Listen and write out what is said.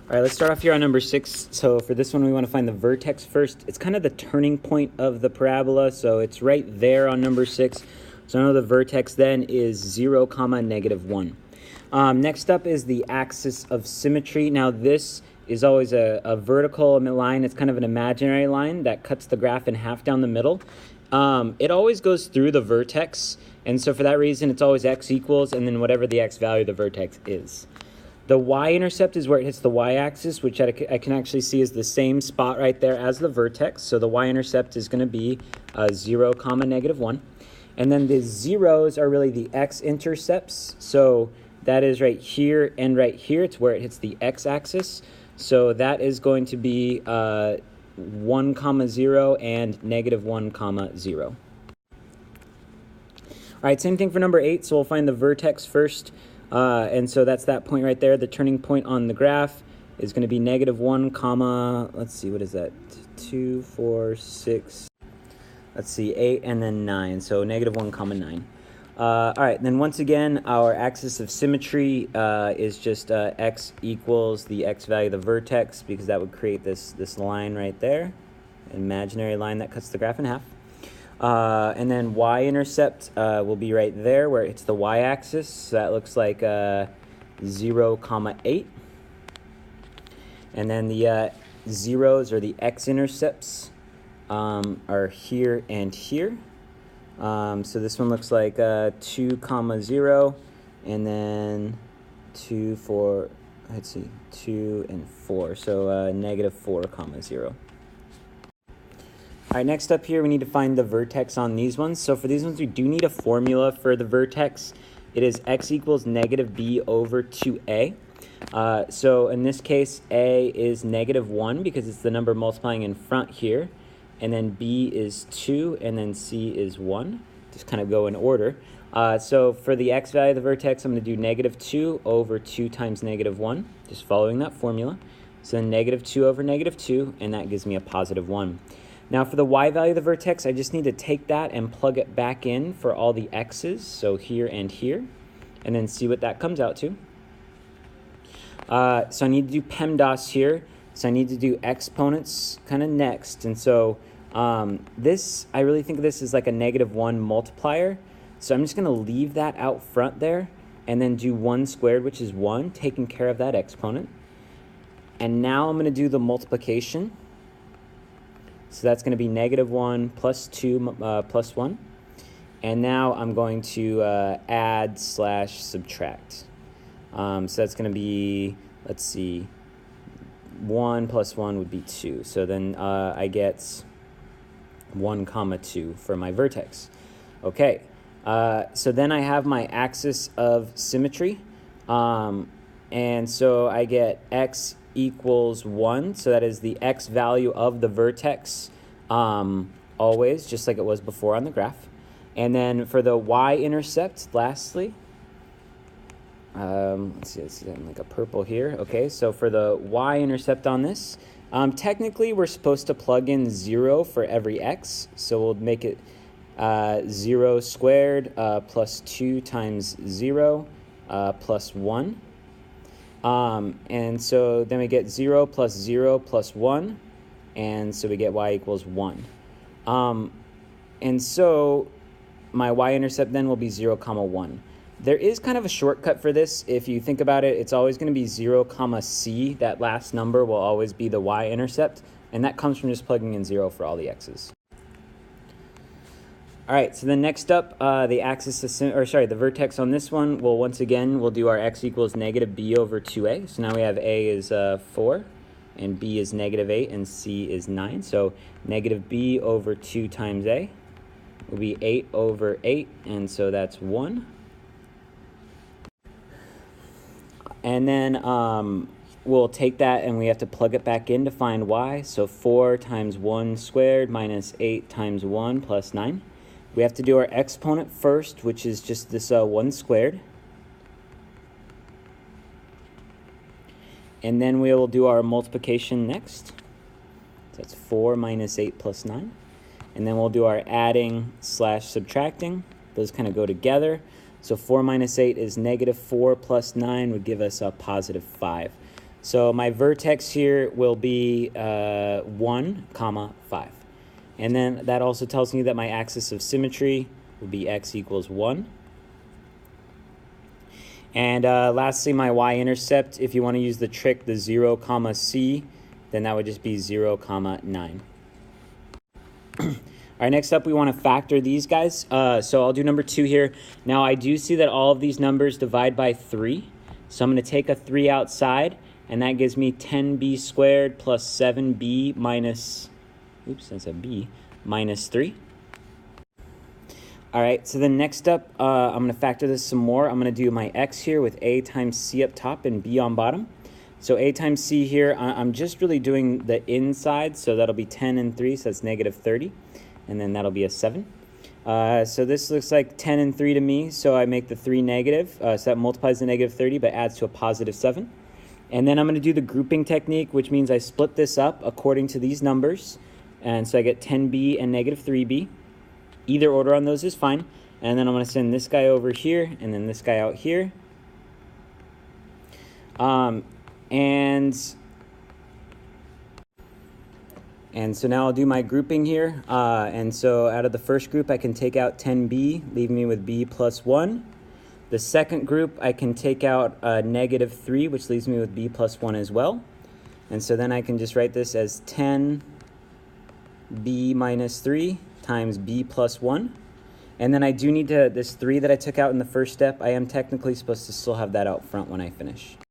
All right, let's start off here on number 6. So for this one, we want to find the vertex first. It's kind of the turning point of the parabola, so it's right there on number 6. So I know the vertex then is 0, -1. Next up is the axis of symmetry. Now this is always a vertical line. It's kind of an imaginary line that cuts the graph in half down the middle. It always goes through the vertex, and so for that reason, it's always x equals, and then whatever the x value of the vertex is. The y-intercept is where it hits the y-axis, which I can actually see is the same spot right there as the vertex. So the y-intercept is going to be 0, -1. And then the zeros are really the x-intercepts. So that is right here and right here. It's where it hits the x-axis. So that is going to be 1, 0 and -1, 0. All right, same thing for number 8. So we'll find the vertex first. And so that's that point right there. The turning point on the graph is going to be -1, let's see, what is that? 2, 4, 6, let's see, 8, and then 9. So -1, 9. All right, then once again, our axis of symmetry is just x equals the x value of the vertex, because that would create this line right there, an imaginary line that cuts the graph in half. And then y-intercept will be right there where it's the y-axis. So that looks like 0, 8. And then the zeros, or the x-intercepts, are here and here. So this one looks like 2, 0, and then 2, 4, let's see, 2 and 4. So -4, 0. All right, next up here, we need to find the vertex on these ones. So for these ones, we do need a formula for the vertex. It is x equals -b over 2a. So in this case, a is -1 because it's the number multiplying in front here. And then b is 2, and then c is 1. Just kind of go in order. So for the x value of the vertex, I'm going to do -2 over 2 times -1, just following that formula. So then -2 over -2, and that gives me a +1. Now for the y value of the vertex, I just need to take that and plug it back in for all the x's, so here and here, and then see what that comes out to. So I need to do PEMDAS here, so I need to do exponents kind of next. And so this, I really think of this as like a -1 multiplier, so I'm just going to leave that out front there, and then do 1 squared, which is 1, taking care of that exponent. And now I'm going to do the multiplication. So that's going to be -1 plus 2 plus 1. And now I'm going to add / subtract. So that's going to be, let's see, 1 plus 1 would be 2. So then I get 1, 2 for my vertex. Okay, so then I have my axis of symmetry. And so I get x equals 1, so that is the x value of the vertex, always, just like it was before on the graph. And then for the y-intercept, lastly, let's see, like a purple here. Okay, so for the y-intercept on this, technically we're supposed to plug in 0 for every x, so we'll make it 0 squared plus 2 times 0 plus 1. And so then we get 0 plus 0 plus 1, and so we get y equals 1. And so my y-intercept then will be 0, 1. There is kind of a shortcut for this. If you think about it, it's always going to be 0, c. That last number will always be the y-intercept, and that comes from just plugging in 0 for all the x's. All right, so then next up, the axis of, the vertex on this one, well, once again, we'll do our x equals -b over 2a. So now we have a is 4, and b is -8, and c is 9. So -b over 2 times a will be 8 over 8, and so that's 1. And then we'll take that and we have to plug it back in to find y. So 4 times 1 squared minus 8 times 1 plus 9. We have to do our exponent first, which is just this 1 squared. And then we will do our multiplication next. So that's 4 minus 8 plus 9. And then we'll do our adding / subtracting. Those kind of go together. So 4 minus 8 is -4 plus 9 would give us a +5. So my vertex here will be 1, comma 5. And then that also tells me that my axis of symmetry would be x equals 1. And lastly, my y-intercept, if you want to use the trick, the 0, comma c, then that would just be 0, comma 9. All right, next up we want to factor these guys. So I'll do number 2 here. Now I do see that all of these numbers divide by 3. So I'm going to take a 3 outside, and that gives me 10b squared plus 7b minus, oops, that's a b, minus 3. All right, so then next up, I'm going to factor this some more. I'm going to do my x here with a times c up top and b on bottom. So a times c here, I'm just really doing the inside, so that'll be 10 and 3, so that's negative 30, and then that'll be a 7. So this looks like 10 and 3 to me, so I make the 3 negative, so that multiplies the negative 30, but adds to a positive 7. And then I'm going to do the grouping technique, which means I split this up according to these numbers, and so I get 10b and negative 3b. Either order on those is fine. And then I'm going to send this guy over here and then this guy out here. And so now I'll do my grouping here. And so out of the first group, I can take out 10b, leaving me with b plus 1. The second group, I can take out negative 3, which leaves me with b plus 1 as well. And so then I can just write this as 10b minus 3 times b plus 1. And then I do need to, this 3 that I took out in the first step, I am technically supposed to still have that out front when I finish.